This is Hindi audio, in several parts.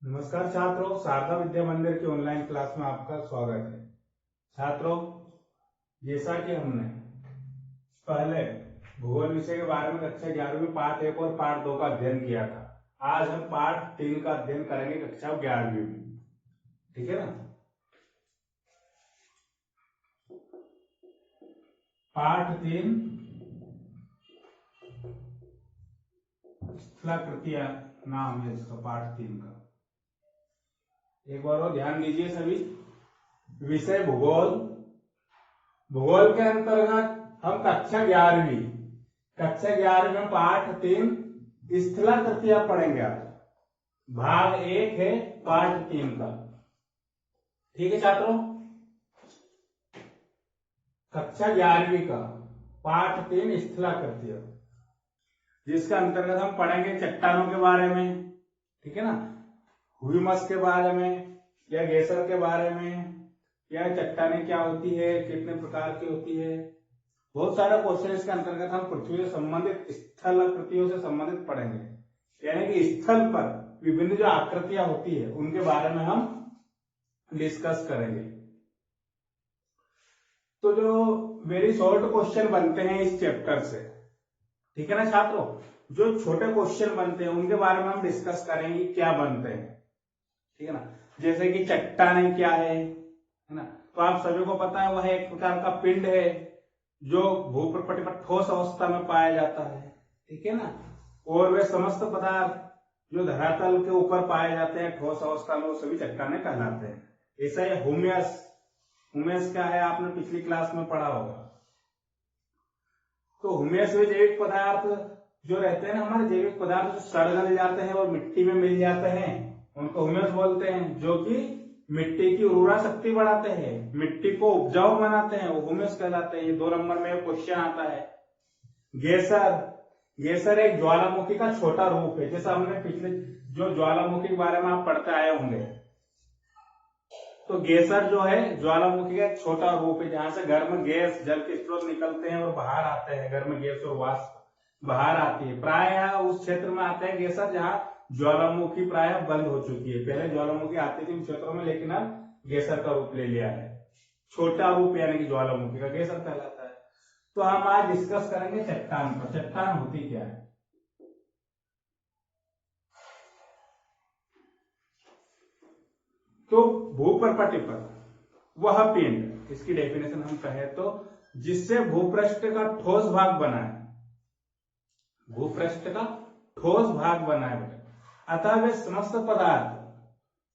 नमस्कार छात्रों, शारदा विद्या मंदिर की ऑनलाइन क्लास में आपका स्वागत है। छात्रों, जैसा कि हमने पहले भूगोल विषय के बारे में कक्षा 11 में पार्ट 1 और पार्ट 2 का अध्ययन किया था, आज हम पार्ट 3 का अध्ययन करेंगे कक्षा 11वीं में। ठीक है ना। पार्ट 3 स्थलाकृतियां नाम है इसका, पार्ट 3 का। एक बार और ध्यान दीजिए सभी। विषय भूगोल। भूगोल के अंतर्गत हम कक्षा 11वीं में पाठ 3 स्थलाकृतियां पढ़ेंगे। आप भाग 1 है पाठ 3 का। ठीक है छात्रों, कक्षा 11वीं का पाठ 3 स्थलाकृतियां, जिसके अंतर्गत हम पढ़ेंगे चट्टानों के बारे में। ठीक है ना। ह्यूमस के बारे में या गेसर के बारे में, या चट्टानें क्या होती है, कितने प्रकार की होती है। बहुत सारे क्वेश्चन इसके अंतर्गत हम पृथ्वी से संबंधित स्थलाकृतियों से संबंधित पढ़ेंगे, यानी कि स्थल पर विभिन्न जो आकृतियां होती है उनके बारे में हम डिस्कस करेंगे। तो जो वेरी शॉर्ट क्वेश्चन बनते हैं इस चैप्टर से, ठीक है ना छात्रों, जो छोटे क्वेश्चन बनते हैं उनके बारे में हम डिस्कस करेंगे क्या बनते हैं। ठीक है ना। जैसे कि चट्टानें क्या है ना। तो आप सभी को पता है वह एक प्रकार का पिंड है जो भूपृष्ठ पर ठोस अवस्था में पाया जाता है। ठीक है ना। और वे समस्त पदार्थ जो धरातल के ऊपर पाए जाते हैं ठोस अवस्था में, वो सभी चट्टानें कहलाते हैं। ऐसा ये ह्यूमस। ह्यूमस क्या है आपने पिछली क्लास में पढ़ा होगा। तो ह्यूमस में जैविक पदार्थ जो रहते हैं ना, हमारे जैविक पदार्थ जो सड़ गल जाते हैं और मिट्टी में मिल जाते हैं, उनको ह्यूमस बोलते हैं, जो कि मिट्टी की उर्वरा शक्ति बढ़ाते हैं, मिट्टी को उपजाऊ बनाते हैं, वो ह्यूमस कहलाते हैं। ये 2 नंबर में क्वेश्चन आता है। गेसर। गेसर एक ज्वालामुखी का छोटा रूप है, जैसा हमने पिछले जो ज्वालामुखी के बारे में आप पढ़ते आए होंगे। तो गेसर जो है ज्वालामुखी का एक छोटा रूप है, जहां से गर्म गैस जल के स्रोत निकलते हैं और बाहर आते हैं। गर्म गैस और वाष्प बाहर आती है। प्राय उस क्षेत्र में आते हैं गेसर जहां ज्वालामुखी प्राय बंद हो चुकी है। पहले ज्वालामुखी आती थी उन क्षेत्रों में, लेकिन अब गेसर का रूप ले लिया है। छोटा रूप यानी कि ज्वालामुखी का गेसर कहलाता है। तो हम आज डिस्कस करेंगे चट्टान पर। चट्टान होती क्या है। तो भूपृष्ठ पर वह पिंड, इसकी डेफिनेशन हम कहें तो, जिससे भूपृष्ठ का ठोस भाग बना है। भूपृष्ठ का ठोस भाग बना है। अतः वे समस्त पदार्थ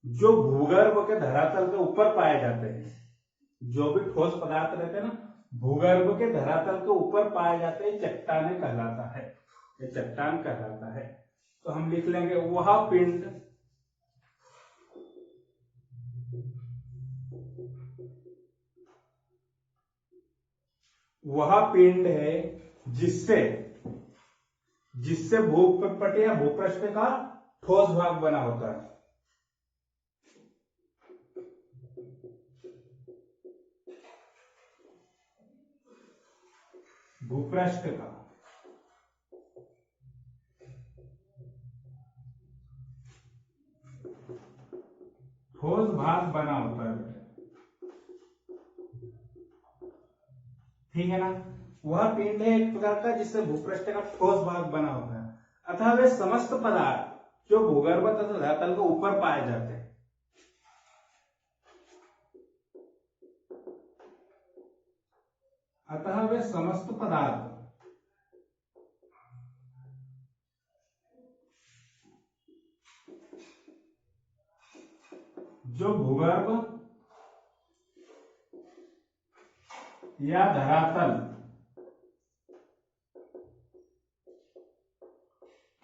जो भूगर्भ के धरातल के ऊपर पाए जाते हैं, जो भी ठोस पदार्थ रहते हैं ना, भूगर्भ के धरातल के ऊपर पाए जाते हैं, चट्टानें कहलाता है। ये चट्टान कहलाता है। तो हम लिख लेंगे वह पिंड है जिससे जिससे भूपृष्ठ या भूपृष्ठ का ठोस भाग बना होता है। भूपृष्ठ का ठोस भाग बना होता है। ठीक है ना। वह पिंड है एक प्रकार का जिससे भूपृष्ठ का ठोस भाग बना होता है। अतः वे समस्त पदार्थ जो भूगर्भ तथा धरातल के ऊपर पाए जाते हैं, अतः वे समस्त पदार्थ जो भूगर्भ या धरातल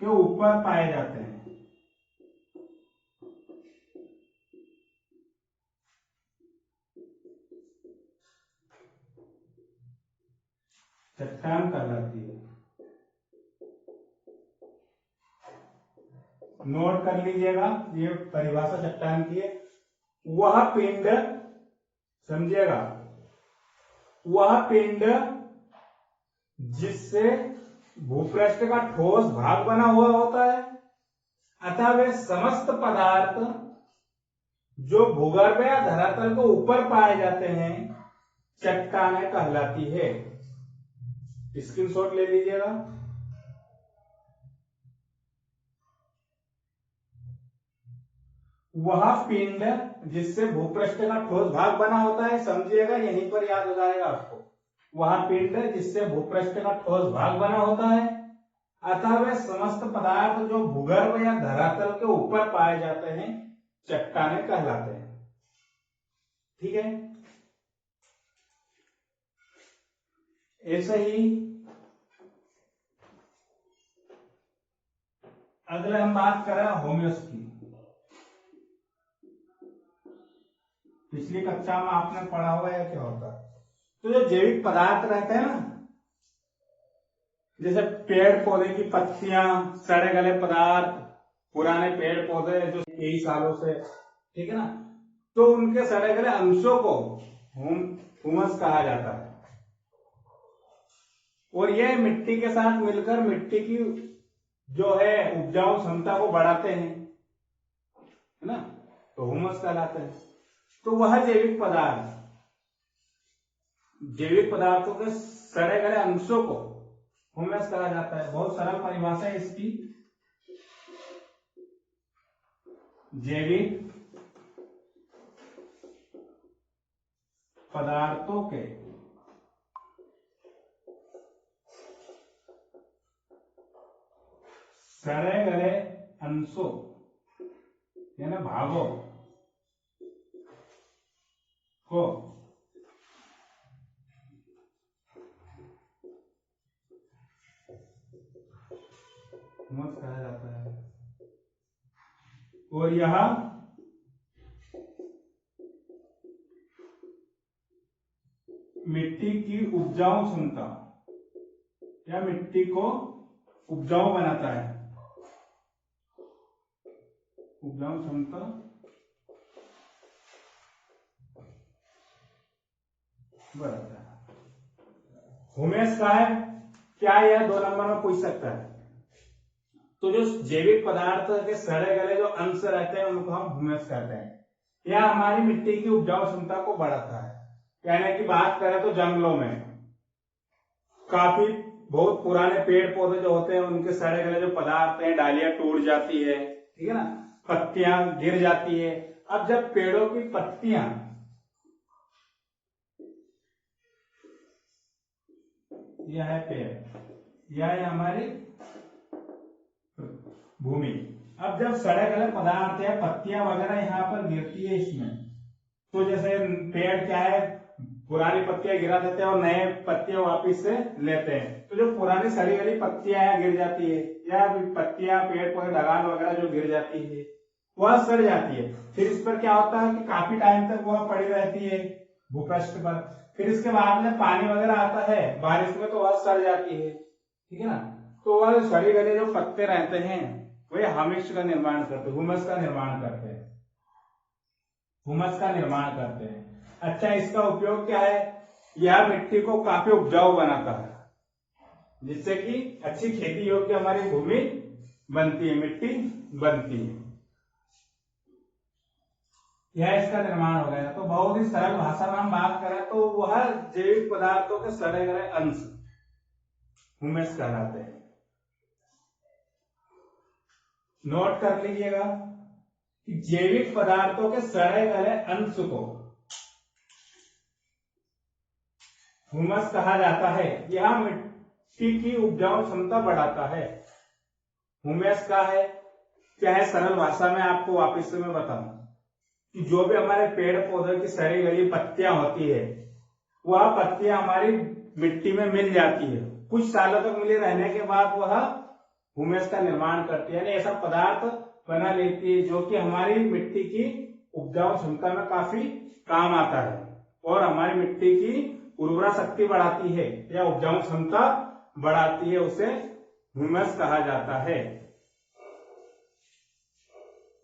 के ऊपर पाए जाते हैं, चट्टान कहलाती है। नोट कर लीजिएगा, ये परिभाषा चट्टान की है। वह पिंड, समझिएगा, वह पिंड जिससे भूपृष्ठ का ठोस भाग बना हुआ होता है, अतः वे समस्त पदार्थ जो भूगर्भ या धरातल के ऊपर पाए जाते हैं चट्टानें कहलाती है। स्क्रीनशॉट ले लीजिएगा। वह पिंड जिससे भूपृष्ठ का ठोस भाग बना होता है, समझिएगा, यहीं पर याद हो जाएगा आपको। वह पिंड जिससे भूपृष्ठ का ठोस भाग बना होता है, अतः वे समस्त पदार्थ जो भूगर्भ या धरातल के ऊपर पाए जाते हैं चट्टानें कहलाते हैं। ठीक है, ऐसे ही अगले हम बात करें होम्योस की। पिछली कक्षा में आपने पढ़ा हुआ है क्या होता है। तो जो जैविक पदार्थ रहते हैं ना, जैसे पेड़ पौधे की पत्तियां, सड़े गले पदार्थ, पुराने पेड़ पौधे जो कई सालों से, ठीक है ना, तो उनके सड़े गले अंशों को ह्यूमस कहा जाता है। और यह मिट्टी के साथ मिलकर मिट्टी की जो है उपजाऊ क्षमता को बढ़ाते हैं, है ना, तो ह्यूमस कहलाते हैं। तो वह जैविक पदार्थों के सड़े गले अंशों को ह्यूमस कहा जाता है। बहुत सरल परिभाषा है इसकी। जैविक पदार्थों के सड़े गले अंशों यानी भागों को ह्यूमस कहा जाता है। और यह मिट्टी की उपजाऊ क्षमता या मिट्टी को उपजाऊ बनाता है, उपजाऊ क्षमता बढ़ाता है। ह्यूमस का है क्या, यह 2 नंबर में पूछ सकता है। तो जो जैविक पदार्थ के सड़े गले जो अंश रहते हैं उनको हम ह्यूमस कहते हैं। यह हमारी मिट्टी की उपजाऊ क्षमता को बढ़ाता है। कहने की बात करें तो जंगलों में काफी बहुत पुराने पेड़ पौधे जो होते हैं उनके सड़े गले जो पदार्थ हैं, डालियां टूट जाती है, ठीक है ना, पत्तियां गिर जाती है। अब जब पेड़ों की पत्तियां, यह है पेड़, यह है हमारी भूमि, अब जब सड़े गले पदार्थ या पत्तियां वगैरह यहाँ पर गिरती है इसमें, तो जैसे पेड़ क्या है, पुरानी पत्तियां गिरा देते हैं और नए पत्तियां वापिस से लेते हैं, तो जो पुरानी सड़ी गली पत्तियां यहाँ गिर जाती है या पत्तियां पेड़ पौधे ढगान वगैरह जो गिर जाती है वह सड़ जाती है। फिर इस पर क्या होता है कि काफी टाइम तक वह पड़ी रहती है भूपृष्ठ पर। फिर इसके बाद में पानी वगैरह आता है बारिश में तो वह सड़ जाती है, ठीक है ना। तो वह सड़ी गले जो पत्ते रहते हैं वे ह्यूमस का निर्माण करते हैं, ह्यूमस का निर्माण करते हैं, ह्यूमस का निर्माण करते हैं। अच्छा, इसका उपयोग क्या है, यह मिट्टी को काफी उपजाऊ बनाता है जिससे कि अच्छी खेती योग्य हमारी भूमि बनती है, मिट्टी बनती है। यह इसका निर्माण हो गया। तो बहुत ही सरल भाषा में हम बात करें तो वह जैविक पदार्थों के सड़े गले अंश ह्यूमस कहलाते हैं। नोट कर लीजिएगा कि जैविक पदार्थों के सड़े गले अंश को ह्यूमस कहा जाता है। यह मिट्टी की उपजाऊ क्षमता बढ़ाता है। ह्यूमस का है क्या है, सरल भाषा में आपको वापिस से मैं बताऊं कि जो भी हमारे पेड़ पौधे की सड़ी गली पत्तियां होती है वह पत्तियां हमारी मिट्टी में मिल जाती है, कुछ सालों तक मिले रहने के बाद वह ह्यूमस का निर्माण करती है, यानी ऐसा पदार्थ बना लेती है जो कि हमारी मिट्टी की उपजाऊ क्षमता में काफी काम आता है और हमारी मिट्टी की उर्वरा शक्ति बढ़ाती है या उपजाऊ क्षमता बढ़ाती है, उसे ह्यूमस कहा जाता है।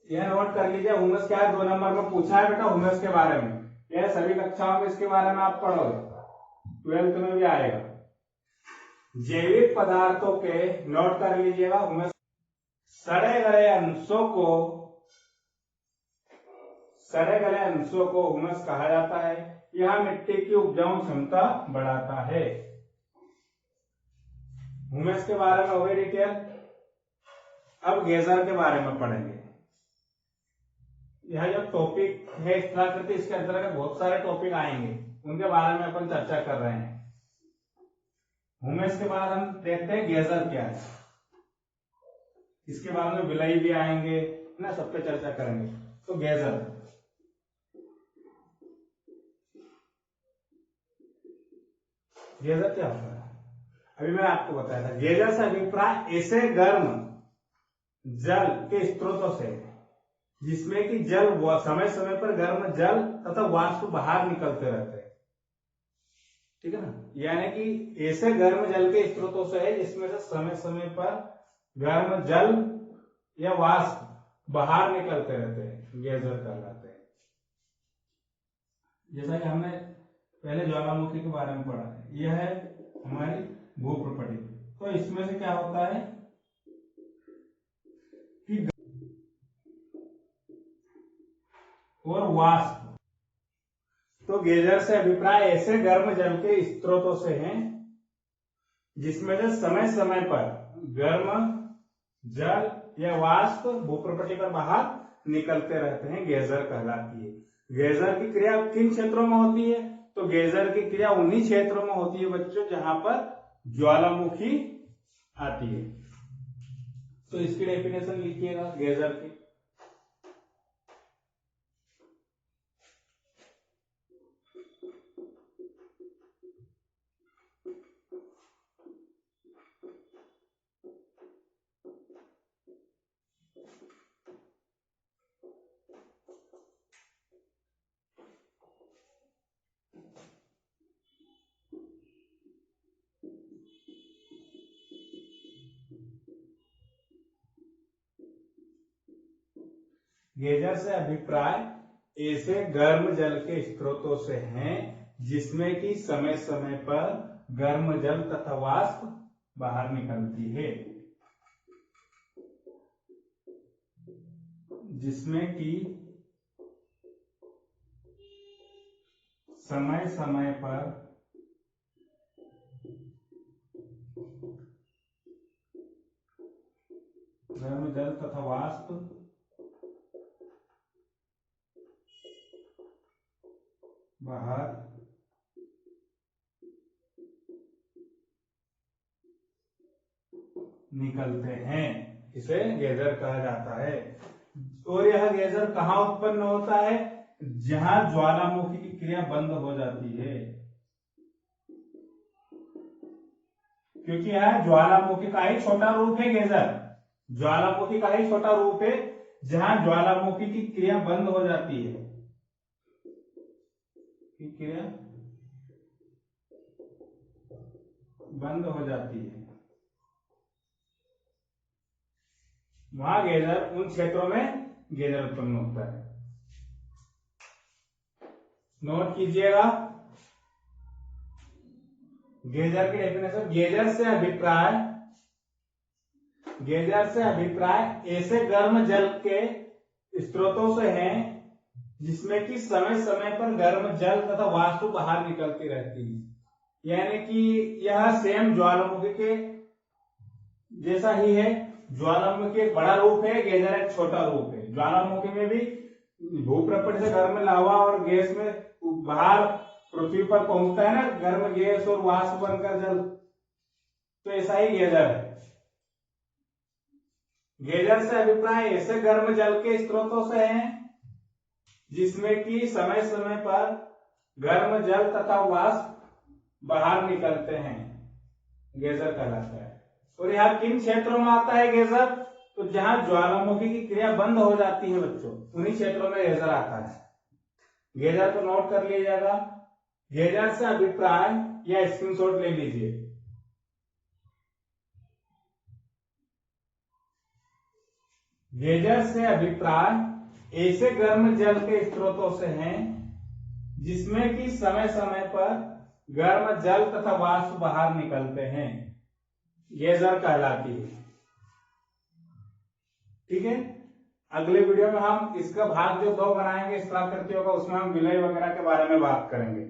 यह नोट कर लीजिए, ह्यूमस क्या है, 2 नंबर में पूछा है बेटा ह्यूमस के बारे में। यह सभी कक्षाओं में इसके बारे में आप पढ़ोगे, 12th में भी आएगा। जैविक पदार्थों के, नोट कर लीजिएगा, ह्यूमस सड़े गले अंशों को हुमस कहा जाता है। यह मिट्टी की उपजाऊ क्षमता बढ़ाता है। हुमस के बारे में हो गई डिटेल। अब गेजर के बारे में पढ़ेंगे। यह जो टॉपिक है स्थलाकृति, इसके अंतर्गत बहुत सारे टॉपिक आएंगे, उनके बारे में अपन चर्चा कर रहे हैं। हुमस के बाद हम देखते हैं गेजर क्या है। इसके बाद में विलय भी आएंगे ना, सब पे चर्चा करेंगे। तो गेजर क्या होता है अभी मैं आपको बताया था। गेजर से अभिप्राय ऐसे गर्म जल के स्रोतों से जिसमें कि जल समय समय पर गर्म जल तथा वाष्प बाहर निकलते रहते हैं, ठीक है ना। यानी कि ऐसे गर्म जल के स्रोतों से है जिसमें से समय समय पर गर्म जल या वाष्प बाहर निकलते रहते हैं, गेजर कहलाते हैं। जैसा कि हमने पहले ज्वालामुखी के बारे में पढ़ा है, यह है हमारी भूप्रपटी। तो इसमें से क्या होता है कि और वाष्प। तो गेजर से अभिप्राय ऐसे गर्म जल के स्रोतों से हैं जिसमें से समय समय पर गर्म जल या वाष्प भूप्रपटी पर बाहर निकलते रहते हैं, गेजर कहलाती है। गेजर की क्रिया किन क्षेत्रों में होती है? तो गेजर की क्रिया उन्हीं क्षेत्रों में होती है बच्चों जहां पर ज्वालामुखी आती है। तो इसकी डेफिनेशन लिखिएगा गेजर की। गेजर से अभिप्राय ऐसे गर्म जल के स्रोतों से हैं जिसमें कि समय समय पर गर्म जल तथा वाष्प बाहर निकलती है, जिसमें कि समय समय पर गर्म जल तथा वाष्प बाहर निकलते हैं, इसे गेजर कहा जाता है। और यह गेजर कहाँ उत्पन्न होता है? जहां ज्वालामुखी की क्रिया बंद हो जाती है, क्योंकि यह ज्वालामुखी का ही छोटा रूप है। गेजर ज्वालामुखी का ही छोटा रूप है जहां ज्वालामुखी की क्रिया बंद हो जाती है, क्रिया बंद हो जाती है, वहां गेजर, उन क्षेत्रों में गेजर उत्पन्न होता है। नोट कीजिएगा गेजर की डेफिनेशन। गेजर से अभिप्राय ऐसे गर्म जल के स्रोतों से हैं जिसमें कि समय समय पर गर्म जल तथा वाष्प बाहर निकलती रहती है। यानी कि यह सेम ज्वालामुखी के जैसा ही है। ज्वालामुखी एक बड़ा रूप है, गेजर एक छोटा रूप है। ज्वालामुखी में भी भूप्रपट से गर्म लावा और गैस में बाहर पृथ्वी पर पहुंचता है ना, गर्म गैस और वाष्प बनकर जल। तो ऐसा ही गेजर है। गेजर से अभिप्राय ऐसे गर्म जल के स्रोतों से हैं जिसमें कि समय समय पर गर्म जल तथा वाष्प बाहर निकलते हैं, गेजर कहलाता है। और यह किन क्षेत्रों में आता है गेजर? तो जहां ज्वालामुखी की क्रिया बंद हो जाती है बच्चों, उन्हीं क्षेत्रों में गेजर आता है। गेजर को नोट कर लीजिएगा। गेजर से अभिप्राय या स्क्रीनशॉट ले लीजिए। गेजर से अभिप्राय ऐसे गर्म जल के स्रोतों से हैं जिसमें कि समय समय पर गर्म जल तथा वाष्प बाहर निकलते हैं, गेजर कहलाती है। ठीक है। अगले वीडियो में हम इसका भाग जो 2 बनाएंगे स्लाकृतियों का, उसमें हम विलय वगैरह के बारे में बात करेंगे।